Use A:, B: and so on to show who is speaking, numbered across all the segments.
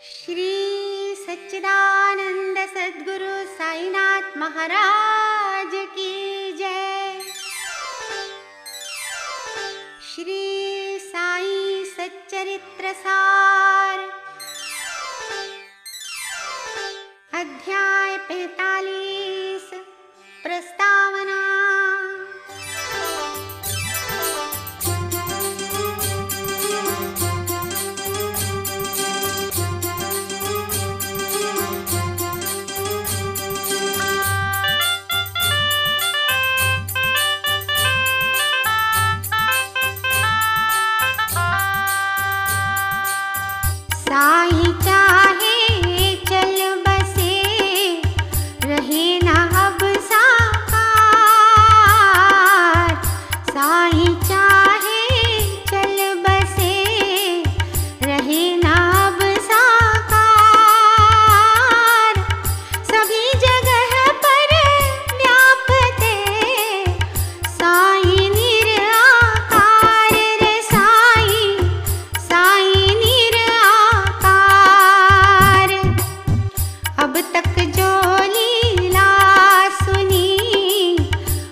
A: श्री सच्चिदानंद सद्गुरु साईनाथ महाराज की जय। श्री साई सच्चरित्र सार अध्याय 45 प्रस्तावना। साई चाहे चल बसे रहे ना अब साकार। साई चाहे चल बसे रहे ना अब साकार। सभी जगह पर व्यापते साई निराकार रे साई, साई अब तक जो लीला सुनी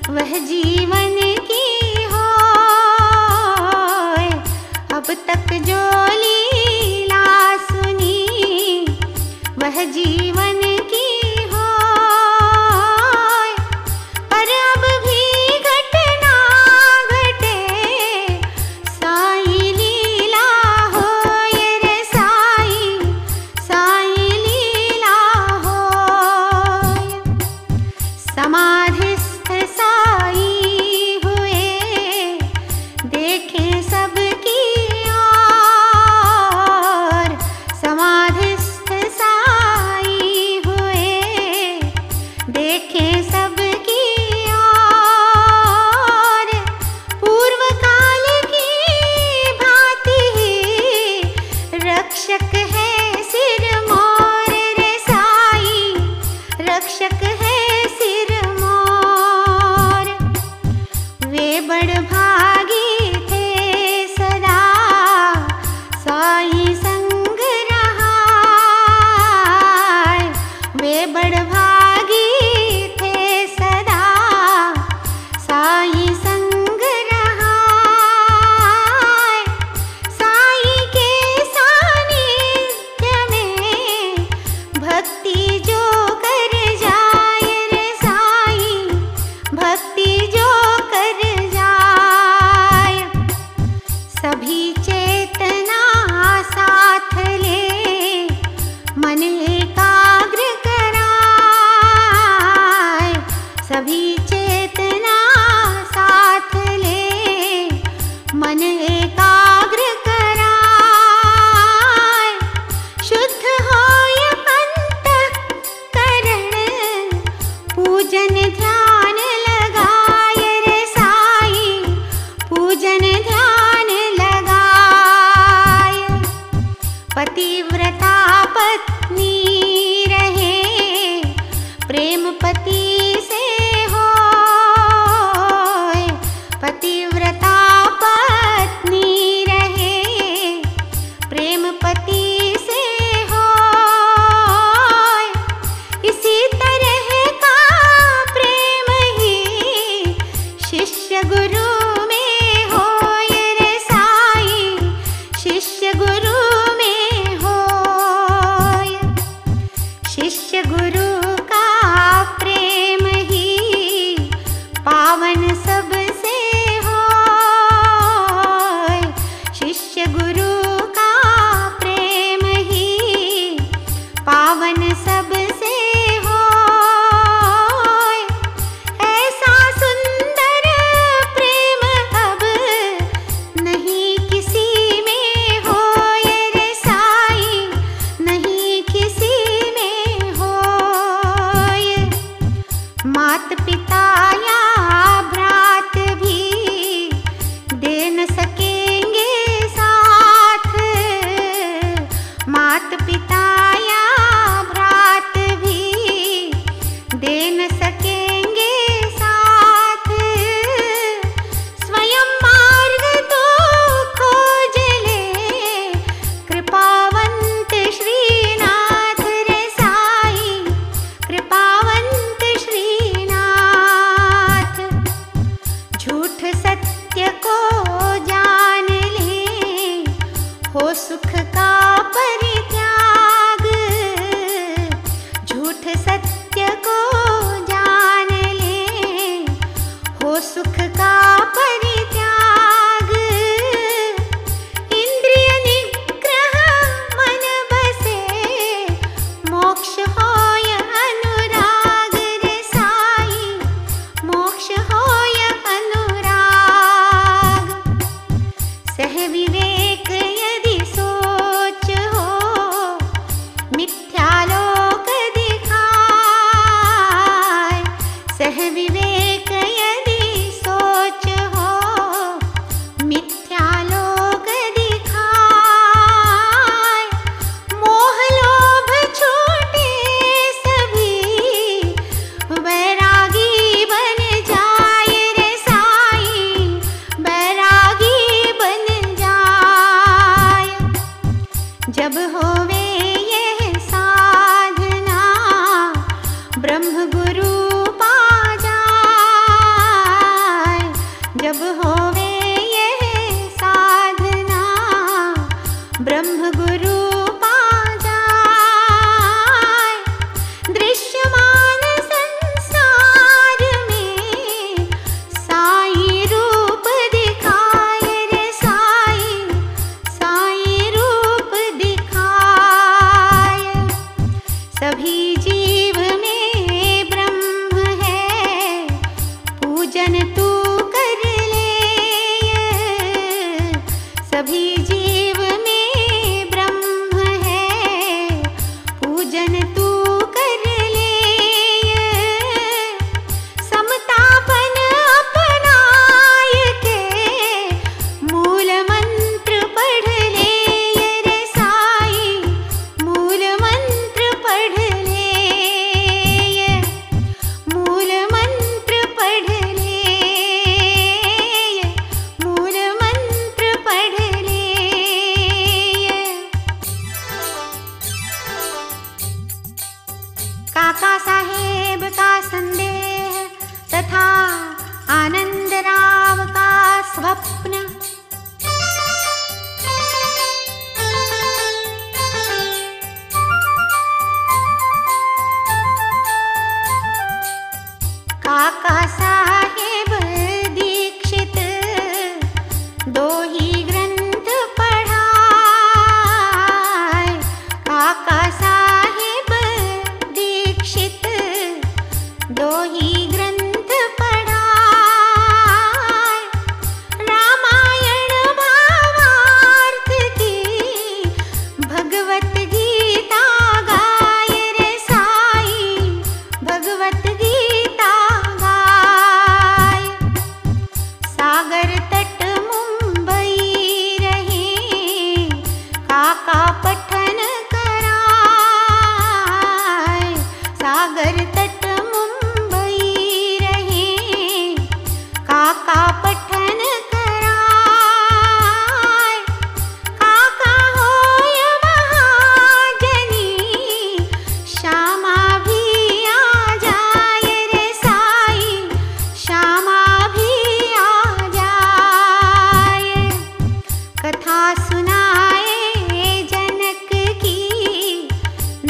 A: वह जीवन की होय। अब तक जो लीला सुनी वह जीवन की होय। पर अब भी घटना घटे साई लीला होय रे साई, साई समाधिस्थ साई हुए देखें सबकी ओर। समाधिस्थ साई हुए देखें सबकी ओर। पूर्व काल की भांति रक्षक है सिर मोर रे साई, रक्षक है बड़भागी थे सदा साई संग रहाय। वे बड़भागी थे सदा साई संग रहाय। साई के सानिध्य में भक्ति जो कर जाए रे साई, भक्ति जो सभी चेतना साथ ले मन एकाग्र कराए। सभी चेतना साथ ले मन एकाग्र कराए। शुद्ध होय अंतःकरण पूजन ध्यान लगाए रे साई, पूजन ध्यान पतिव्रता पत्नी रहे प्रेम पति से होय। पतिव्रता पत्नी रहे प्रेम पति से होय। इसी तरह का प्रेम ही शिष्य गुरु में होय रे साई, शिष्य गुरु शिष्य गुरु का प्रेम ही पावन सबसे होय। शिष्य गुरु का प्रेम ही पावन सबसे होय। ऐसा सुंदर प्रेम अब नहीं किसी में होय रे साई, नहीं किसी मात पिता या भ्रात भी दे न सकेंगे साथ। मात पिता या भ्रात भी दे न सकेंगे साथ। स्वयं मार्ग तो खोज ले कृपावंत श्री सुख का परित्याग, झूठ सत्य को जान ले। हो सुख का परित्याग, इंद्रिय निग्रह मन बसे। मोक्ष होय अनुराग रे साई, मोक्ष होय अनुराग। सह विवेक यदि सोच हो, मिथ्या लोक दिखाय। सह विवेक यदि सोच हो, मिथ्या लोक दिखाय। मोह लोभ छूटे सभी, वैरागी बन जाए रे साई, वैरागी बन जाए। जब होवे यह साधना, ब्रह्म गुरु पा जाए। जब होवे यह साधना, ब्रह्म गुरु पा जाए। दृश्यमान संसार में साई रूप दिखाए रे साई, साई रूप दिखाए। सभी जीव में ब्रह्म है, पूजन तू कर ले। सभी जीव में ब्रह्म है, पूजन तू कर ले। समतापन अपनाय के, मूल मंत्र पढ़ ले रे साई, मूल मंत्र पढ़ ले। मूल मंत्र पढ़ ले, मूल मंत्र पढ़ ले। काका साहेब का संदेह तथा आनंदराव का स्वप्न। काका साहेब दीक्षित दो ही ग्रंथ पढ़ाए। काका साहेब दीक्षित दो ही ग्रंथ पढ़ाए। रामायण भावार्थ की भगवत गीता गाए रे साई, भगवत गीता गाए। सागर तट मुंबई रहे, काका पठन कराए। सागर तट मुंबई रहे, काका पठन कराए। काका होय महाजनी, श्यामा भी आ जाए रे साई, श्यामा भी आ जाए। कथा सुनाए जनक की,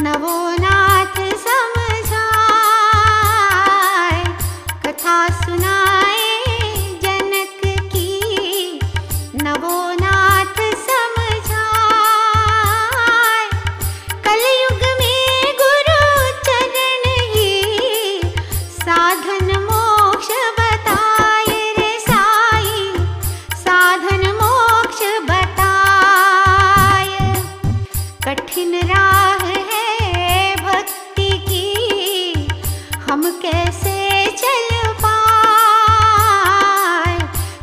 A: नवोनाथ समझाए। कथा सुनाए जनक की, नवोनाथ समझाए। कलयुग में गुरु चरण ही, साधन मोक्ष बताए रे साई, साधन मोक्ष बताए। कठिन राह है भक्ति की, हम कैसे चल पाए।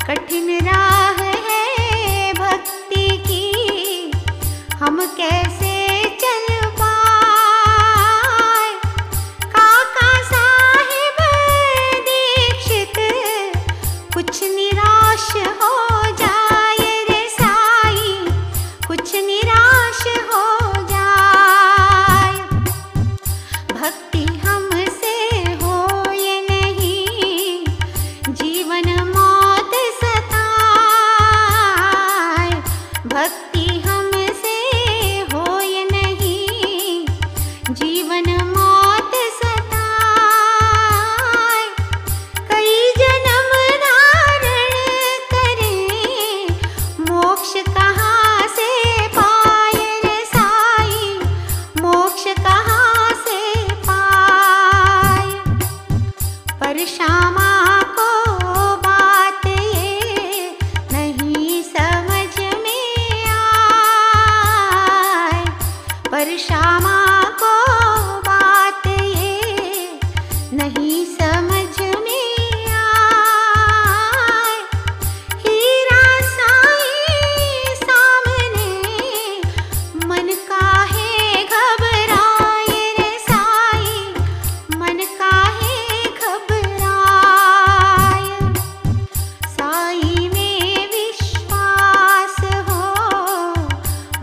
A: कठिन राह है भक्ति की, हम कैसे चल पाए। काका साहेब दीक्षित कुछ निराश हो जाए रे साई, कुछ निराश हो जाए। भक्ति हमसे होए नहीं, जीवन मौत सताए। भक्ति हमसे पर श्यामा को बात ये नहीं समझ में आए। हीरा साईं सामने मन काहे घबराए रे साईं, मन काहे घबराए। साईं में विश्वास हो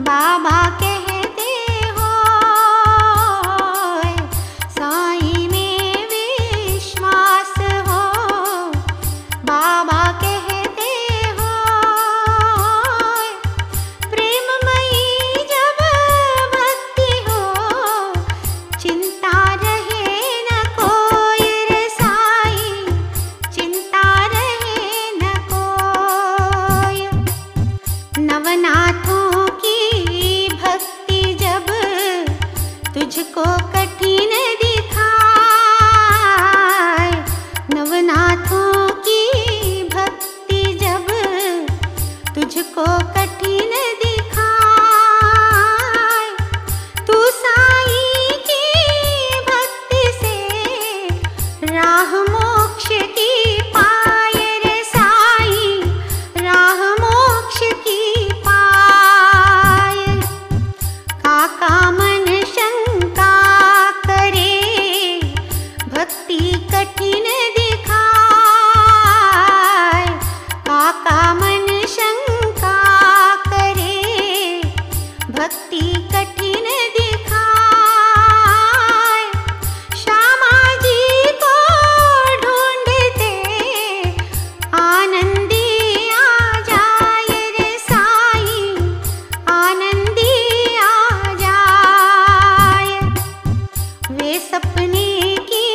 A: बाबा कहते हो, साईं में विश्वास हो बाबा कहते हो। प्रेममयी जब भक्ति हो चिंता रहे न कोई रे साईं, चिंता रहे न कोई। नवनाथों की भक्ति जब तुझको कठिन दिखाए, नवनाथों की भक्ति जब तुझको कठिन दिखाए, तू साईं की भक्ति से राह मोक्ष की पाए रे साईं, राह मोक्ष की पाए। काका मन शंका करे भक्ति कठिन दिखाए, काका मन शंका करे भक्ति कठिन दिखाए। श्यामा जी को ढूंढते आनंदी आ जाए रे साईं, आनंदी आ जाए। वे सपने की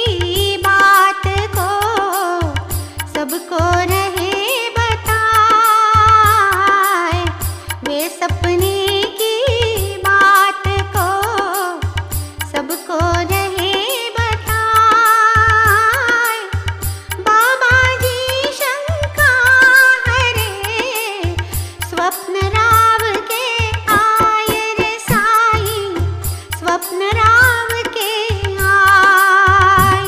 A: बात को सबको रहे बताए, वे सपने की बात को सबको रहे बताए। बाबा जी शंका हरे स्वप्न राव के आए रे साईं, स्वप्न राव के आए।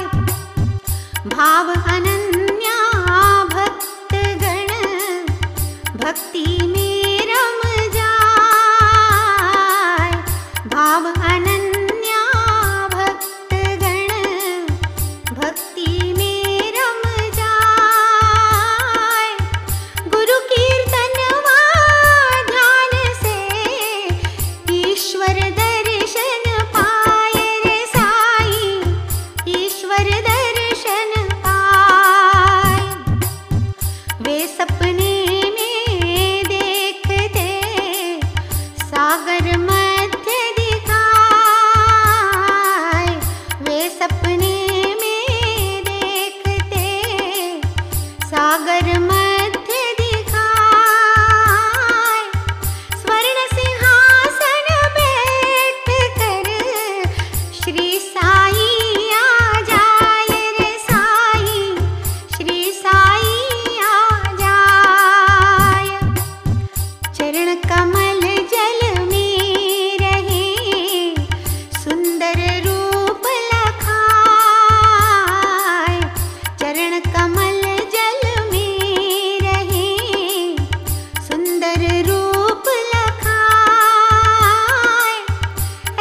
A: भाव अनन्या भक्तगण भक्ति में रम जाए, भाव अनन्या भक्तगण भक्ति में रम जाए। गुरु कीर्तनवा ध्यान से ईश्वर दर्शन पाए रे साईं, ईश्वर दर्शन पाए। वे सपने में देखते सागर मध्य दिखाए, वे सपने में देखते सागर मध्य दिखाए। स्वर्ण सिंहासन बैठ कर श्री साईं आ जाए रे साईं, श्री साईं आ जाए। चरण कमल जल में रहे सुंदर रूप लखाए, चरण कमल जल में रहे सुंदर रूप लखाए।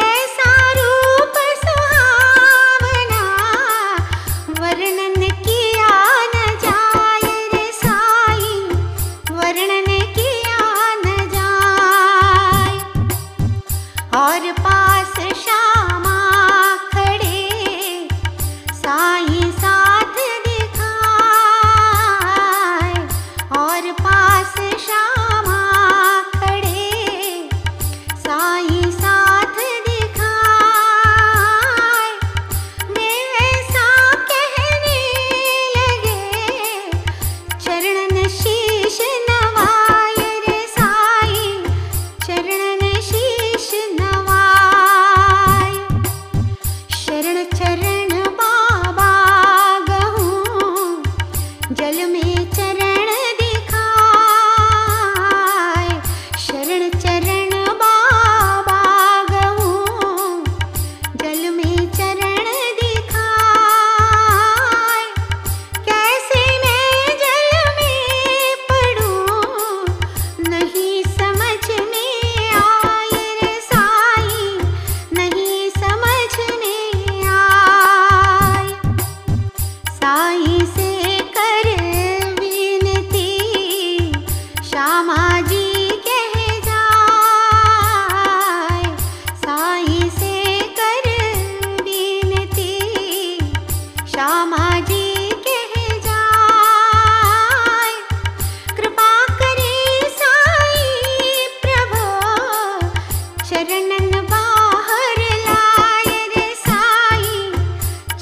A: ऐसा रूप सुहावना वर्णन किया न जाए रे साईं, वर्णन किया न जाए। और पास श्यामा खड़े साईं साथ दिखाए, और पास श्यामा खड़े साईं साथ दिखाए। वे ऐसा कहने लगे चरणन शीश नवाए रे साईं, चरणन शीश नवाए। शरण चरण बाबा गहूँ जल में चरण दिखाए, शरण चरण बाबा चरणन बाहर लाय रे साई,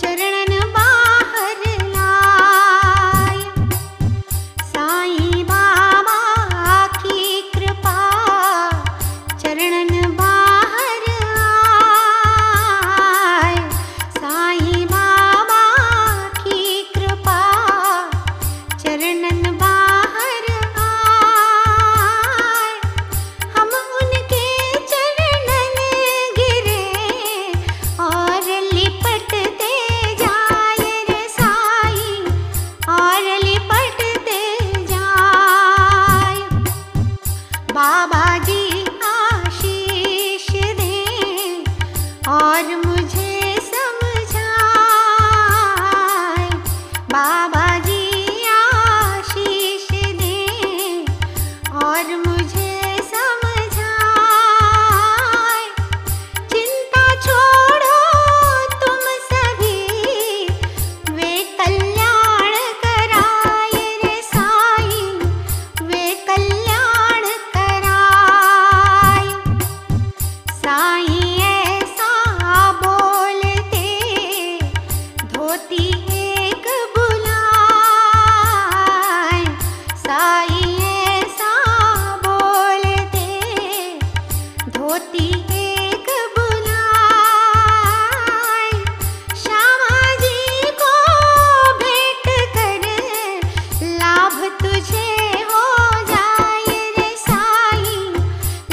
A: चरणन बाहर लाय। साईं बाबा की कृपा चरणन बाहर आय, साईं बाबा की कृपा चरणन बाहर आय। हम उनके चरणन गिरे और लिपटते जाय रे साईं, और लिपटते जाय। बाबा जी आशीष दें और मुझे समझाए, बाबा जी आशीष दें और मुझे समझाए। चिंता छोड़ो तुम सभी, वे कल्याण कराए रे साईं, वे कल्याण कराए। साईं ऐसा बोलते धोती एक बुलाए, साईं ऐसा बोलते धोती एक बुलाए। श्यामा जी को भेंट कर लाभ तुझे हो जाए रे साईं,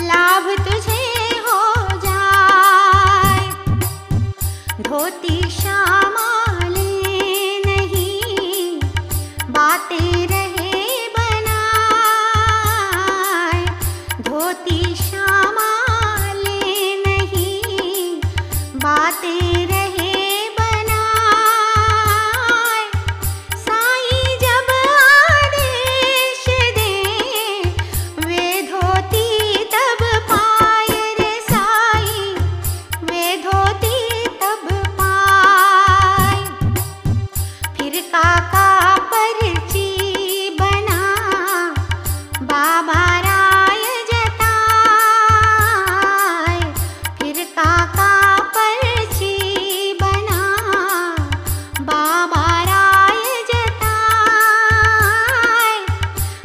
A: लाभ तुझे हो जाए। धोती श्यामा ले नहीं, बातें रहे बनाए। धोती श्यामा ले नहीं, बातें रहे बनाए। साईं जब आदेश दे, वे धोती तब पाए रे साईं, वे धोती तब पाए। फिर काका पर्ची बना बाबा राय जताए, फिर काका पर्ची बना बाबा राय जताए।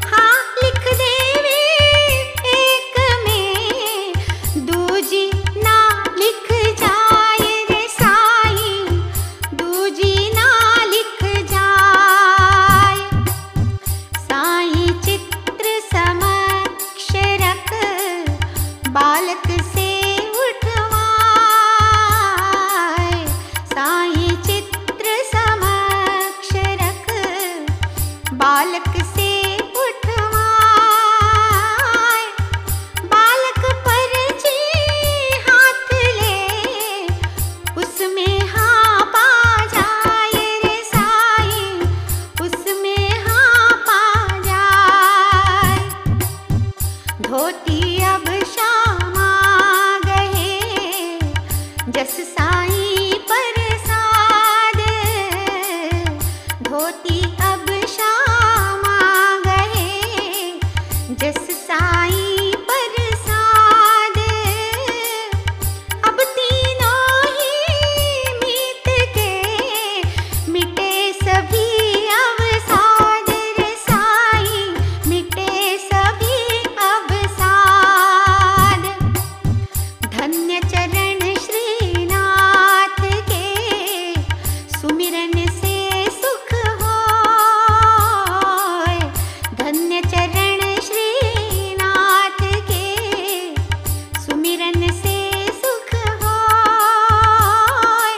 A: हाँ लिख देवे एक में, दूजी ना लिख जाए रे साईं, दूजी ना लिख जाए। साईं चित्र समक्ष रख बालक से उठवाए, साईं चित्र समक्ष रख बालक से उठवाए। बालक पर्ची हाथ ले, उसमें हाँ पा जाए रे साईं, उसमें हाँ पा जाए। धोती अब श्यामा गए, जस साईं प्रसाद। धोती अब श्यामा गए, जस साईं प्रसाद। अब तीनों ही मीत के मिटे सभी अवसाद रे साईं, मिटे सभी अवसाद। धन्य चरण श्रीनाथ के, सुमिरन से सुख होय। धन्य चरण श्रीनाथ के, सुमिरन से सुख होय।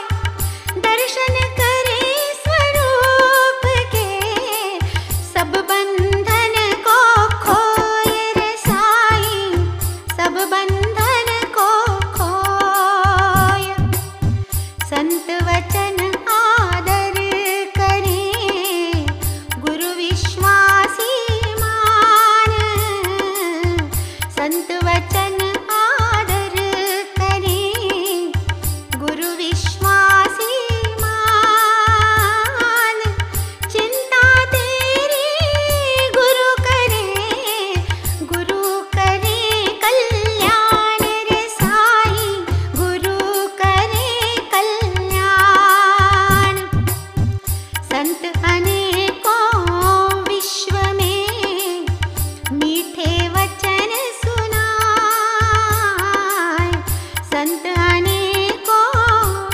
A: दर्शन करे स्वरूप के, सब बंधन को खोए रे साईं, सब बंधन को खोए। संत अनेकों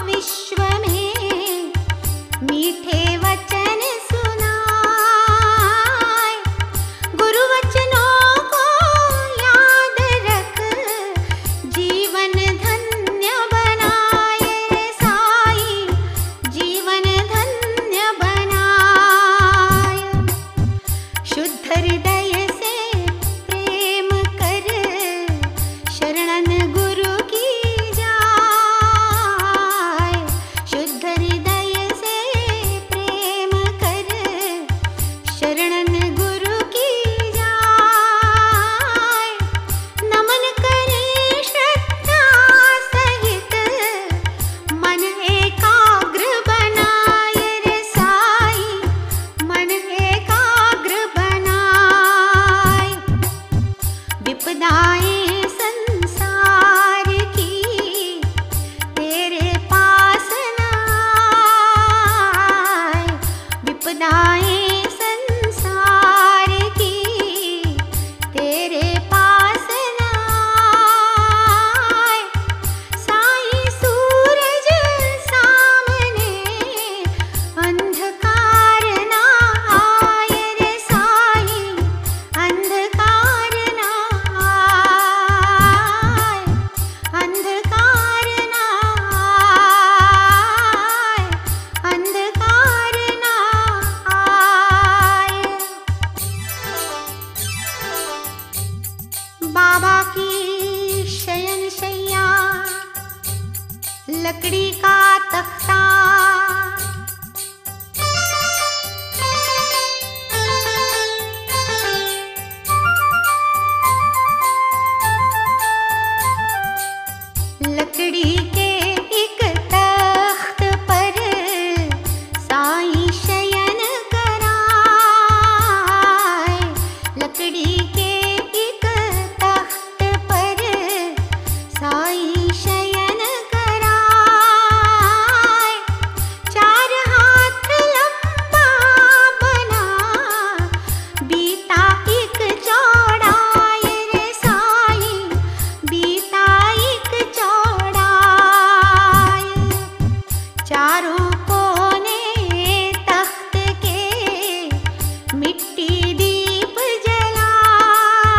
A: विश्व में मीठे वचन सुनाए। गुरु वचनों को याद रख जीवन धन्य बनाए रे साई, जीवन धन्य बनाए। शुद्ध हृदय से प्रेम कर शरणन गुरु की जाय। शुद्ध हृदय से प्रेम कर शरणन गुरु की जाय। नमन करे श्रद्धा सहित मन एकाग्र बनाए रे साई, मन एकाग्र बनाए। विपदाएं संसार की तेरे पास न आए। विपदाएं संसार की तेरे पास न आए। साई सूरज सामने अंधकार ना आए रे साई, अंधकार ना आए, अंधकार ना आए, अंधकार ना आए। बाबा की शयन शैया लकड़ी का तख्ता, लकड़ी के एक तख्त पर साई शयन कराए। लकड़ी के एक तख्त पर साई शयन कराए। चार हाथ लंबा बना बीता एक चौड़ाई रे साई, बीता एक चौड़ाई। चारों कोने तख्त के मिट्टी दीप जलाए।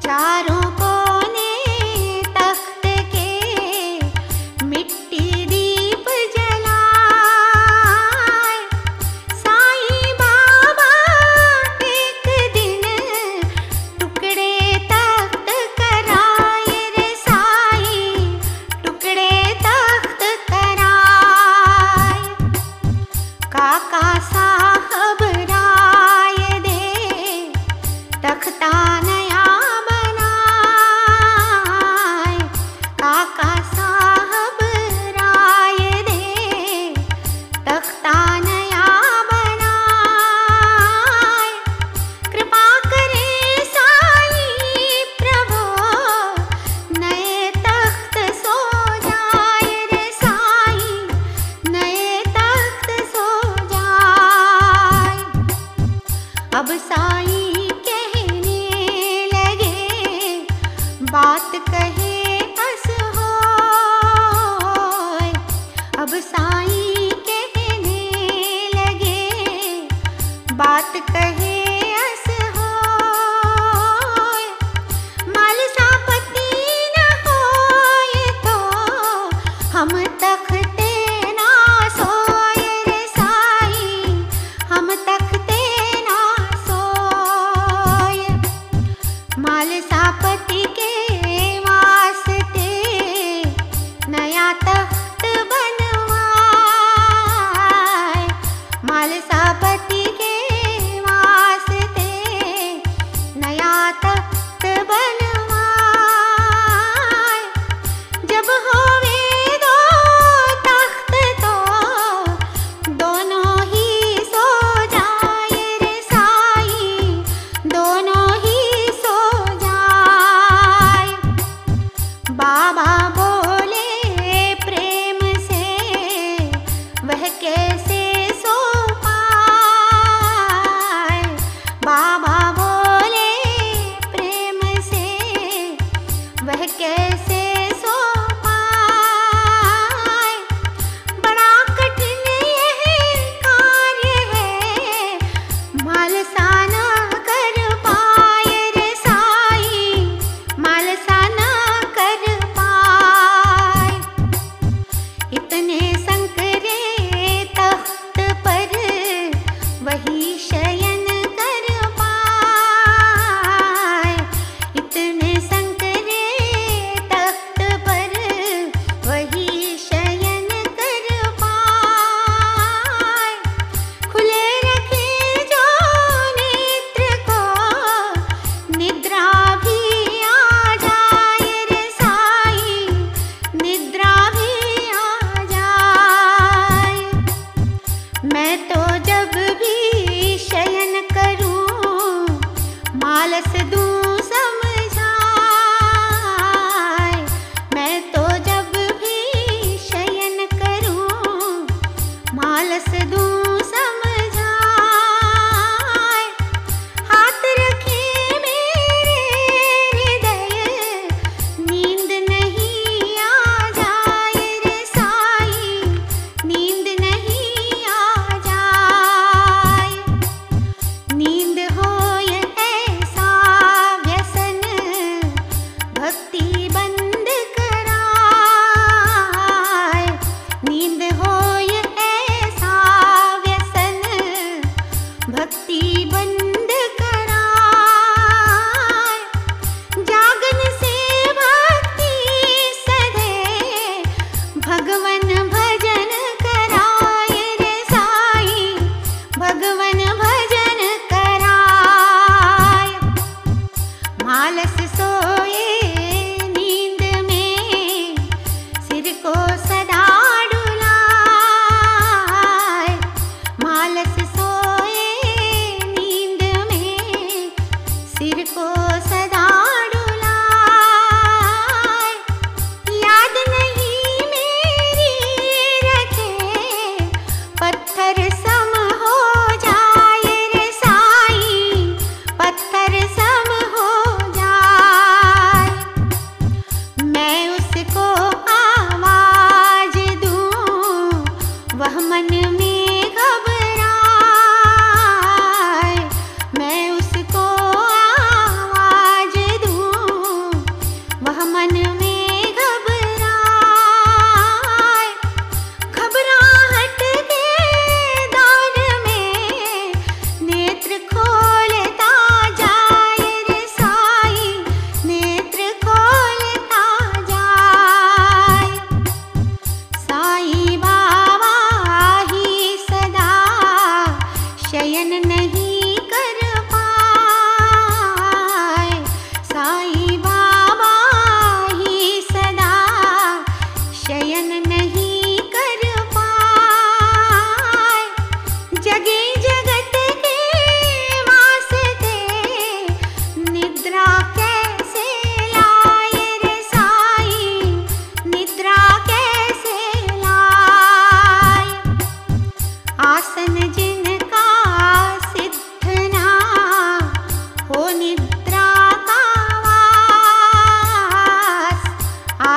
A: चारों कोने तख्त के मिट्टी दीप जलाए। साई बाबा एक दिन टुकड़े तख्त कराए रे साई, टुकड़े तख्त कराए। काका साहब राय दे तख्ता नया बनाए। काका साहब राय दे तख्ता नया बनाए। कृपा करे साई प्रभु नए तख्त सो जाए रे साई, नए तख्त सो जाए। अब साई कहने लगे बात कहे अस होय। अब साई कहने लगे बात कहे अस होय। मालसापति न होय तो हम तख्ते ना सोए रे साई, हम तख्ते ना सोए। मालसापति के वास्ते नया तख्त बनवाए। मालसापति के वास्ते नया तख्त बनवाए। जब होवे दो तख्त तो दोनों ही सो जाए रे साई, दोनों ही सो जाए। बाबा बोले प्रेम से वह कैसे सो पाए। बाबा बोले प्रेम से वह कैसे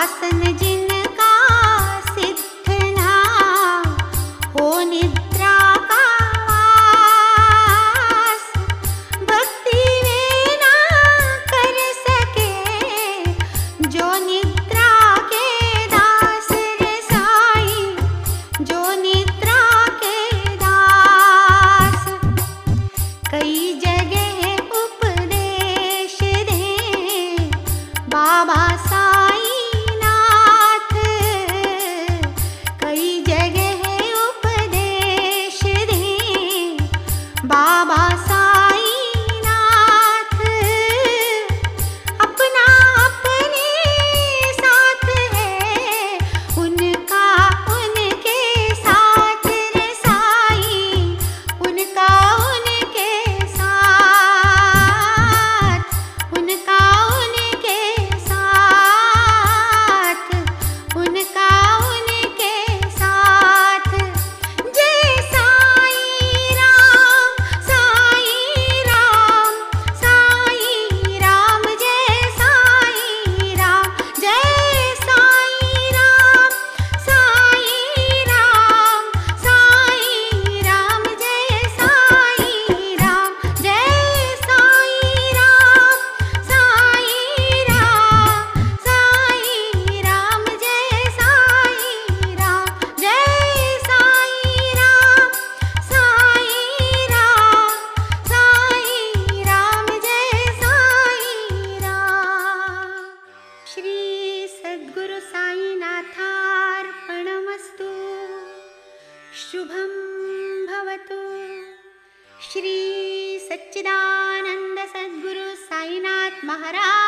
A: आसन जिनका सिद्ध ना हो निद्रा का वास, भक्ति वे ना कर सके जो निद्रा के दास रे साईं, जो निद्रा के दास। कई जगह उपदेश दे बाबा साईनाथ, कई जगह उपदेश दे बाबा साईनाथ। अपना अपने साथ है उनका उनके साथ रे साईं, उनका उनके साथ, उनका उनके साथ, उनका उनके साथ। जय साईं राम, साईं राम, साईं राम, जय साईं राम, जय साईं राम, साईं राम, साईं राम, जय साईं राम, जय साईं राम, साईं राम, साईं राम, जय साईं राम, जय साईं राम, साईं राम, साईं राम, जय साईं राम। श्री सद्गुरु साईनाथार्पणमस्तु। शुभं भवतु। श्री सच्चिदानंद सद्गुरु साईनाथ महाराज